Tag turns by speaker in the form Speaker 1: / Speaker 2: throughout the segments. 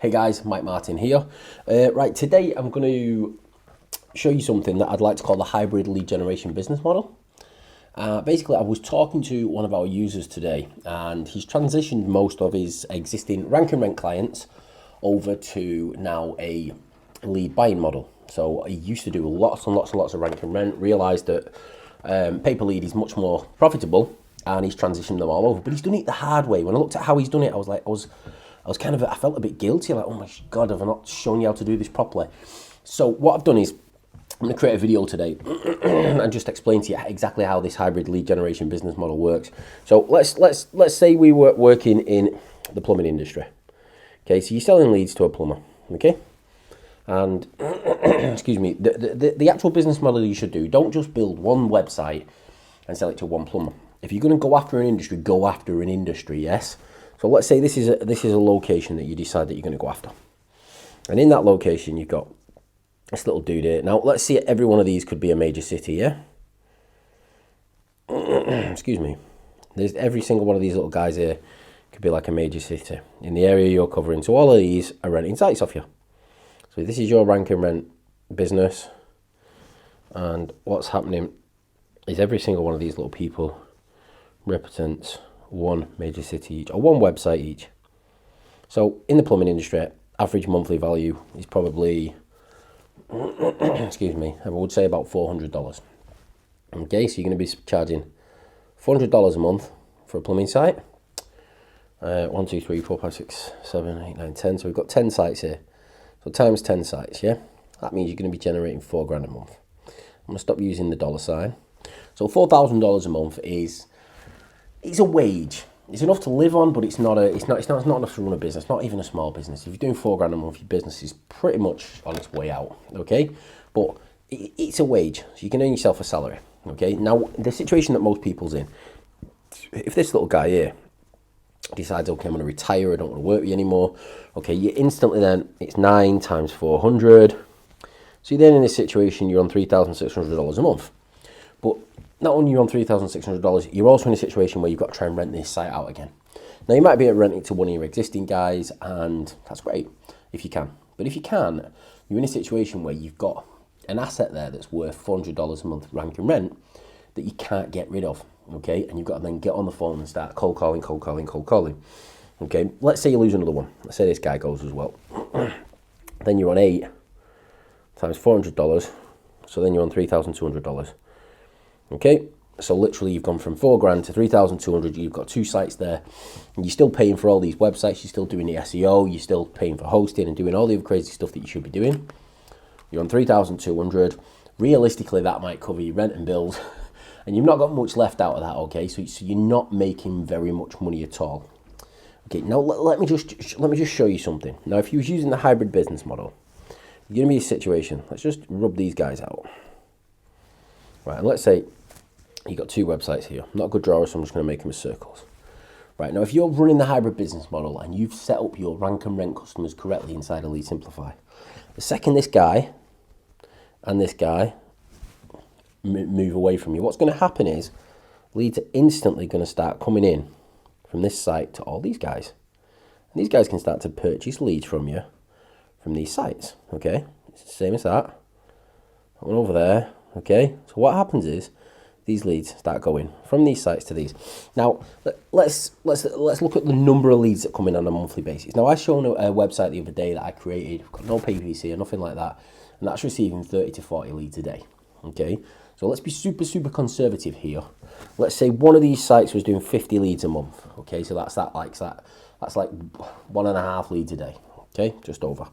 Speaker 1: Hey guys, Mike Martin here. Right, today I'm going to show you something that I'd like to call the hybrid lead generation business model. Basically, I was talking to one of our users today, and he's transitioned most of his existing rank and rent clients over to now a lead buying model. So he used to do lots and lots and lots of rank and rent, realised that pay per lead is much more profitable, and he's transitioned them all over. But he's done it the hard way. When I looked at how he's done it, I felt a bit guilty, like, oh my God, have I not shown you how to do this properly? So what I've done is, I'm going to create a video today and just explain to you exactly how this hybrid lead generation business model works. So let's say we were working in the plumbing industry. Okay, so you're selling leads to a plumber, okay? And, excuse me, the actual business model you should do, don't just build one website and sell it to one plumber. If you're going to go after an industry, go after an industry, yes? So let's say this is a location that you decide that you're going to go after. And in that location, you've got this little dude here. Now, let's see, every one of these could be a major city, yeah? Excuse me. There's every single one of these little guys here could be like a major city in the area you're covering. So all of these are renting sites off you. So this is your rank and rent business. And what's happening is every single one of these little people represents one major city each, or one website each. So in the plumbing industry, average monthly value is probably, excuse me, I would say about $400. Okay, so you're going to be charging $400 a month for a plumbing site. 1, 2, 3, 4, 5, 6, 7, 8, 9, 10. So we've got 10 sites here. So times 10 sites, yeah? That means you're going to be generating $4,000 a month. I'm going to stop using the dollar sign. So $4,000 a month it's a wage. It's enough to live on, but it's not enough to run a business, not even a small business. If you're doing $4,000 a month, your business is pretty much on its way out, okay? But it's a wage, so you can earn yourself a salary, okay? Now, the situation that most people's in, if this little guy here decides, okay, I'm going to retire, I don't want to work with you anymore, okay, you instantly then, it's 9 times 400. So you're then in this situation, you're on $3,600 a month. But not only you're on $3,600, you're also in a situation where you've got to try and rent this site out again. Now, you might be able to rent it to one of your existing guys, and that's great if you can. But if you can, you're in a situation where you've got an asset there that's worth $400 a month rank and rent that you can't get rid of, okay? And you've got to then get on the phone and start cold calling. Okay, let's say you lose another one. Let's say this guy goes as well. Then you're on 8 times $400, so then you're on $3,200. Okay, so literally you've gone from $4,000 to $3,200. You've got 2 sites there, and you're still paying for all these websites. You're still doing the SEO. You're still paying for hosting and doing all the other crazy stuff that you should be doing. You're on $3,200. Realistically, that might cover your rent and bills, and you've not got much left out of that. Okay, so you're not making very much money at all. Okay, now let me just show you something. Now, if you was using the hybrid business model, you're gonna be in a situation. Let's just rub these guys out. Right, and let's say you've got 2 websites here. I'm not a good drawer, so I'm just going to make them as circles. Right, now if you're running the hybrid business model and you've set up your rank and rent customers correctly inside of Lead Simplify, the second this guy and this guy move away from you, what's going to happen is leads are instantly going to start coming in from this site to all these guys. And these guys can start to purchase leads from you from these sites, okay? It's the same as that. That one over there, okay? So what happens is these leads start going from these sites to these. Now, let's look at the number of leads that come in on a monthly basis. Now, I showed a website the other day that I created, got no PPC or nothing like that, and that's receiving 30 to 40 leads a day. Okay, so let's be super conservative here. Let's say one of these sites was doing 50 leads a month. Okay, so that's like 1.5 leads a day. Okay, just over.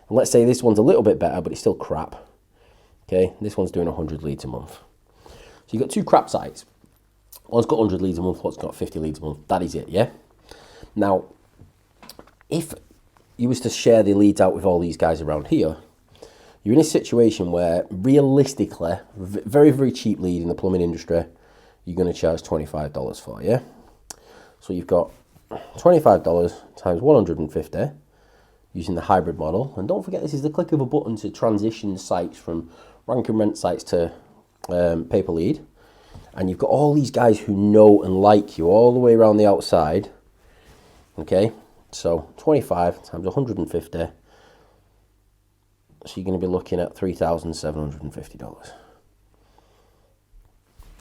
Speaker 1: And let's say this one's a little bit better, but it's still crap. Okay, this one's doing 100 leads a month. So you've got 2 crap sites. One's got 100 leads a month, one's got 50 leads a month. That is it, yeah? Now, if you was to share the leads out with all these guys around here, you're in a situation where realistically, very cheap lead in the plumbing industry, you're going to charge $25 for, yeah? So you've got $25 times 150 using the hybrid model. And don't forget, this is the click of a button to transition sites from rank and rent sites to pay per lead. And you've got all these guys who know and like you all the way around the outside, okay? So 25 times 150. So you're going to be looking at $3,750.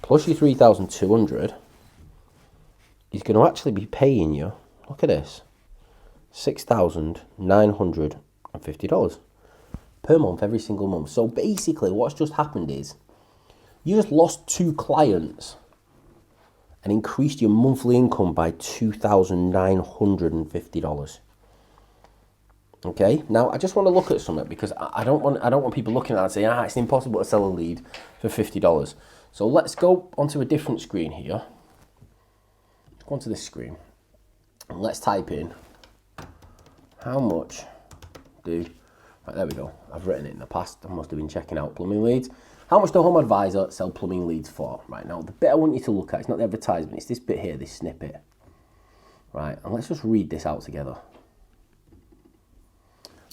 Speaker 1: Plus your 3,200 is going to actually be paying you, look at this, $6,950 per month, every single month. So basically what's just happened is you just lost 2 clients and increased your monthly income by $2,950. Okay, now I just want to look at something because I don't want people looking at it and saying, it's impossible to sell a lead for $50. So let's go onto a different screen here. Let's go onto this screen and let's type in how much do, right, there we go. I've written it in the past. I must have been checking out plumbing leads. How much does Home Advisor sell plumbing leads for? Right, now the bit I want you to look at, it's not the advertisement, it's this bit here, this snippet. Right, and let's just read this out together.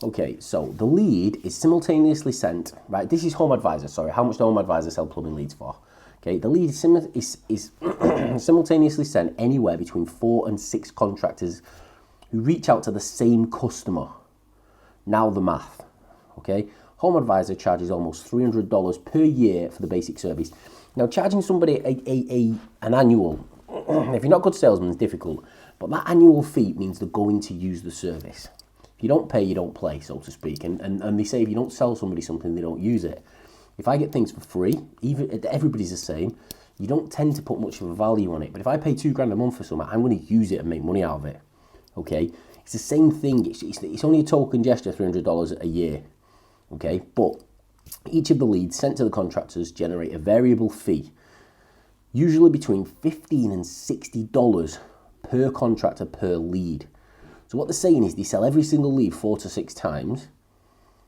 Speaker 1: Okay, so the lead is simultaneously sent, right, this is Home Advisor, sorry, how much does Home Advisor sell plumbing leads for? Okay, the lead is simultaneously sent anywhere between 4 and 6 contractors who reach out to the same customer. Now the math, okay? Home Advisor charges almost $300 per year for the basic service. Now, charging somebody an annual, if you're not a good salesman, it's difficult, but that annual fee means they're going to use the service. If you don't pay, you don't play, so to speak. And they say if you don't sell somebody something, they don't use it. If I get things for free, even everybody's the same, you don't tend to put much of a value on it. But if I pay $2,000 a month for something, I'm going to use it and make money out of it. Okay? It's the same thing. It's only a token gesture, $300 a year. Okay? But each of the leads sent to the contractors generate a variable fee, usually between $15 and $60 per contractor per lead. So what they're saying is they sell every single lead 4 to 6 times,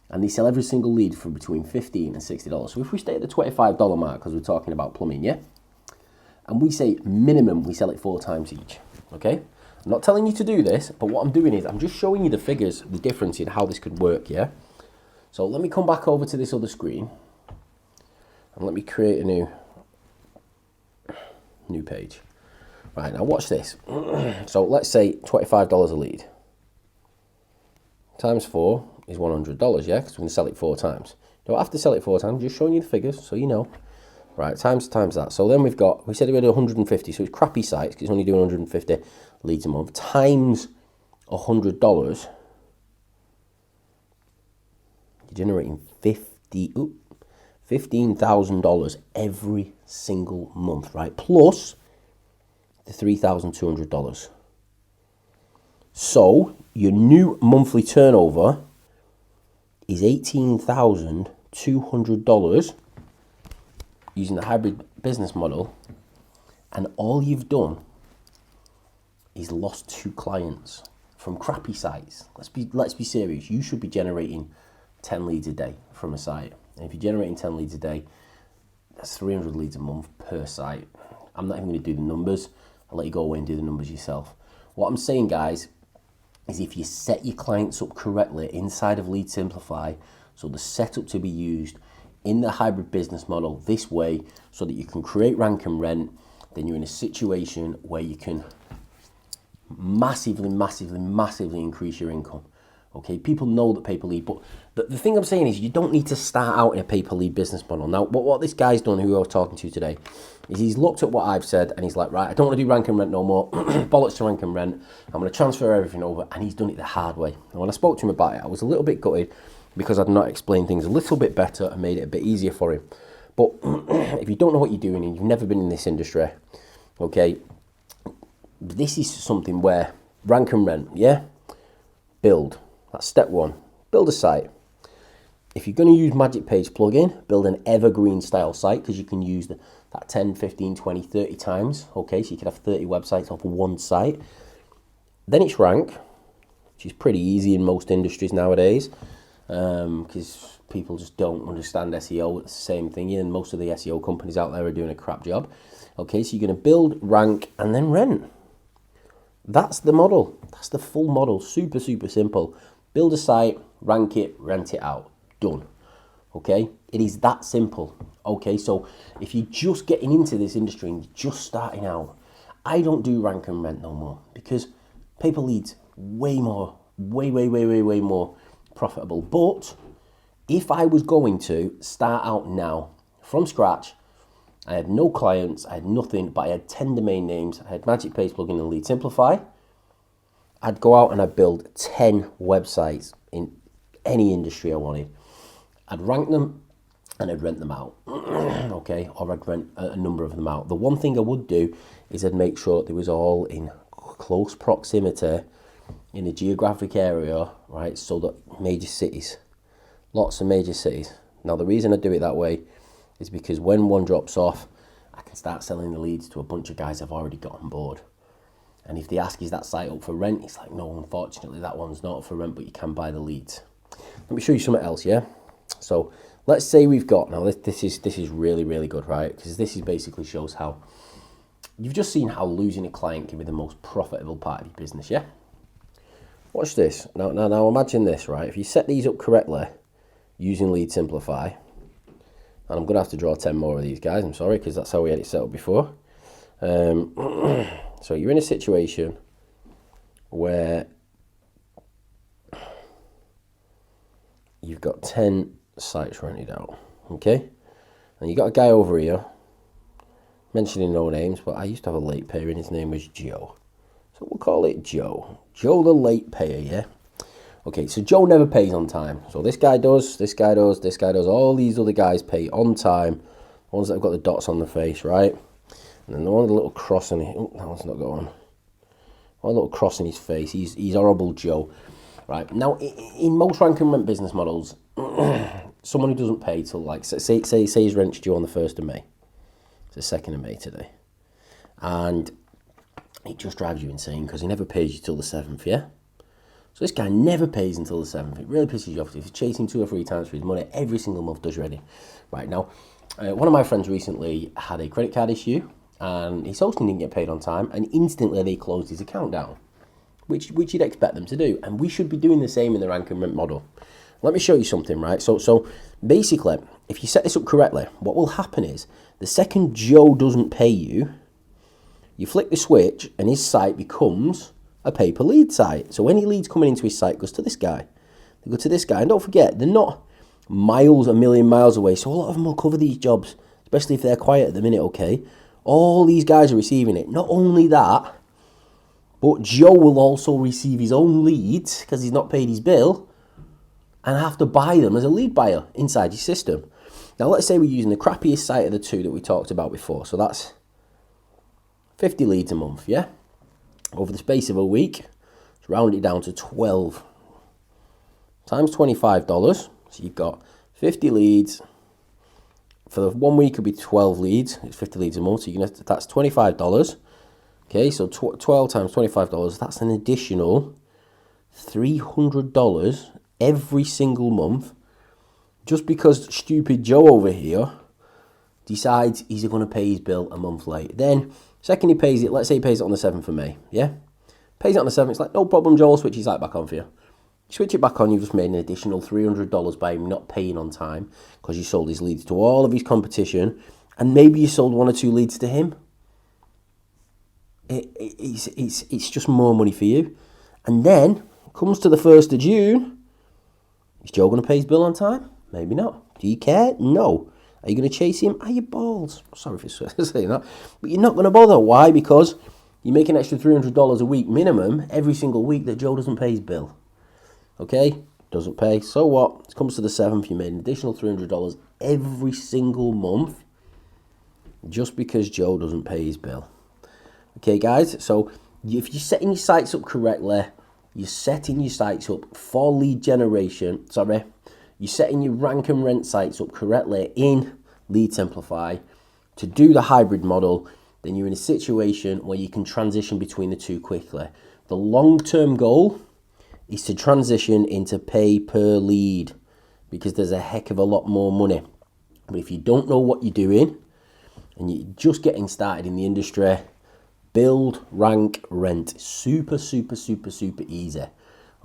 Speaker 1: and they sell every single lead for between $15 and $60. So if we stay at the $25 mark, because we're talking about plumbing, yeah? And we say minimum, we sell it 4 times each, okay? I'm not telling you to do this, but what I'm doing is I'm just showing you the figures, the difference in how this could work, yeah? So let me come back over to this other screen, and let me create a new page. Right, now watch this. So let's say $25 a lead. Times 4 is $100, yeah? Because we're going to sell it 4 times. You don't have to sell it 4 times, just showing you the figures so you know. Right, times that. So then we said we had 150, so it's crappy sites because it's only doing 150 leads a month. Times $100, you're generating $15,000 every single month, right? Plus the $3,200. So your new monthly turnover is $18,200 using the hybrid business model, and all you've done is lost 2 clients from crappy sites. Let's be serious. You should be generating 10 leads a day from a site. And if you're generating 10 leads a day, that's 300 leads a month per site. I'm not even going to do the numbers. I'll let you go away and do the numbers yourself. What I'm saying, guys, is if you set your clients up correctly inside of Lead Simplify, so the setup to be used in the hybrid business model this way, so that you can create rank and rent, then you're in a situation where you can massively increase your income. Okay, people know that pay-per-lead, but the thing I'm saying is you don't need to start out in a pay-per-lead business model. Now, what this guy's done, who I was talking to today, is he's looked at what I've said and he's like, right, I don't want to do rank and rent no more. Bollocks to rank and rent. I'm going to transfer everything over, and he's done it the hard way. And when I spoke to him about it, I was a little bit gutted because I'd not explained things a little bit better and made it a bit easier for him. But if you don't know what you're doing and you've never been in this industry, okay, this is something where rank and rent, yeah, build. That's step 1. Build a site. If you're going to use Magic Page plugin, build an evergreen style site, because you can use that 10, 15, 20, 30 times. Okay, so you can have 30 websites off one site. Then it's rank, which is pretty easy in most industries nowadays, because people just don't understand SEO. It's the same thing, and most of the SEO companies out there are doing a crap job. Okay, so you're going to build, rank, and then rent. That's the model. That's the full model. Super simple. Build a site, rank it, rent it out. Done. Okay? It is that simple. Okay, so if you're just getting into this industry and you're just starting out, I don't do rank and rent no more, because pay-per-leads way more, way more profitable. But if I was going to start out now from scratch, I had no clients, I had nothing, but I had 10 domain names, I had Magic Page plugin and Lead Simplify, I'd go out and I'd build 10 websites in any industry I wanted. I'd rank them and I'd rent them out, okay? Or I'd rent a number of them out. The one thing I would do is I'd make sure that they was all in close proximity in a geographic area, right? So that major cities, lots of major cities. Now, the reason I do it that way is because when one drops off, I can start selling the leads to a bunch of guys I've already got on board. And if they ask, is that site up for rent? It's like, no, unfortunately, that one's not up for rent, but you can buy the leads. Let me show you something else, yeah? So let's say we've got, now this is really, really good, right? Because this is basically shows how, you've just seen how losing a client can be the most profitable part of your business, yeah? Watch this. Now imagine this, right? If you set these up correctly using Lead Simplify, and I'm going to have to draw 10 more of these guys, I'm sorry, because that's how we had it set up before. So you're in a situation where you've got 10 sites rented out, okay? And you got a guy over here, mentioning no names, but I used to have a late payer and his name was Joe. So we'll call it Joe. Joe the late payer, yeah? Okay, so Joe never pays on time. So this guy does, this guy does, this guy does. All these other guys pay on time. Ones that have got the dots on the face, right? And then the one with the little cross on it. Oh, that one's not going. One little cross in his face. He's horrible Joe. Right, now in most rank and rent business models, someone who doesn't pay till like, say his rent's due on the 1st of May. It's the 2nd of May today. And it just drives you insane because he never pays you till the 7th, yeah? So this guy never pays until the 7th. It really pisses you off. If you chase him 2 or 3 times for his money, every single month does you ready. Right, now, one of my friends recently had a credit card issue and his hosting didn't get paid on time and instantly they closed his account down, which you'd expect them to do. And we should be doing the same in the rank and rent model. Let me show you something, right? So basically, if you set this up correctly, what will happen is the second Joe doesn't pay you, you flick the switch and his site becomes a pay-per-lead site. So any leads coming into his site goes to this guy. They go to this guy. And don't forget, they're not a million miles away. So a lot of them will cover these jobs, especially if they're quiet at the minute, okay? All these guys are receiving it. Not only that, but Joe will also receive his own leads because he's not paid his bill and have to buy them as a lead buyer inside your system. Now, let's say we're using the crappiest site of the two that we talked about before. So that's 50 leads a month, yeah? Over the space of a week, let's round it down to 12 times $25. So you've got 50 leads. For the 1 week, it'll be 12 leads. It's 50 leads a month. So that's $25. Okay, so 12 times $25, that's an additional $300 every single month. Just because stupid Joe over here decides he's going to pay his bill a month late. Then, second he pays it, let's say he pays it on the 7th of May, yeah? Pays it on the 7th, it's like, no problem, Joe, I'll switch his site back on for you. You switch it back on, you've just made an additional $300 by him not paying on time because you sold his leads to all of his competition and maybe you sold 1 or 2 leads to him. It's just more money for you. And then, comes to the 1st of June, is Joe going to pay his bill on time? Maybe not. Do you care? No. Are you going to chase him? Are you balls? Sorry for saying that. But you're not going to bother. Why? Because you make an extra $300 a week minimum every single week that Joe doesn't pay his bill. Okay? Doesn't pay. So what? It comes to the 7th, you made an additional $300 every single month just because Joe doesn't pay his bill. Okay, guys? So if you're setting your sites up correctly, you're setting your sites up for lead generation. You're setting your rank and rent sites up correctly in Lead Simplify to do the hybrid model, then you're in a situation where you can transition between the two quickly. The long-term goal is to transition into pay per lead because there's a heck of a lot more money. But if you don't know what you're doing and you're just getting started in the industry, build, rank, rent. Super easy.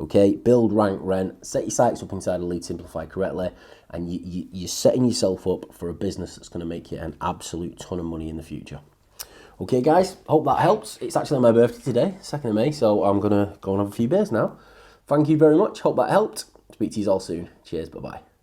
Speaker 1: Okay, build, rank, rent, set your sites up inside of Lead Simplify correctly, and you're setting yourself up for a business that's going to make you an absolute ton of money in the future. Okay, guys, hope that helps. It's actually my birthday today, 2nd of May, so I'm going to go and have a few beers now. Thank you very much. Hope that helped. Speak to you all soon. Cheers. Bye-bye.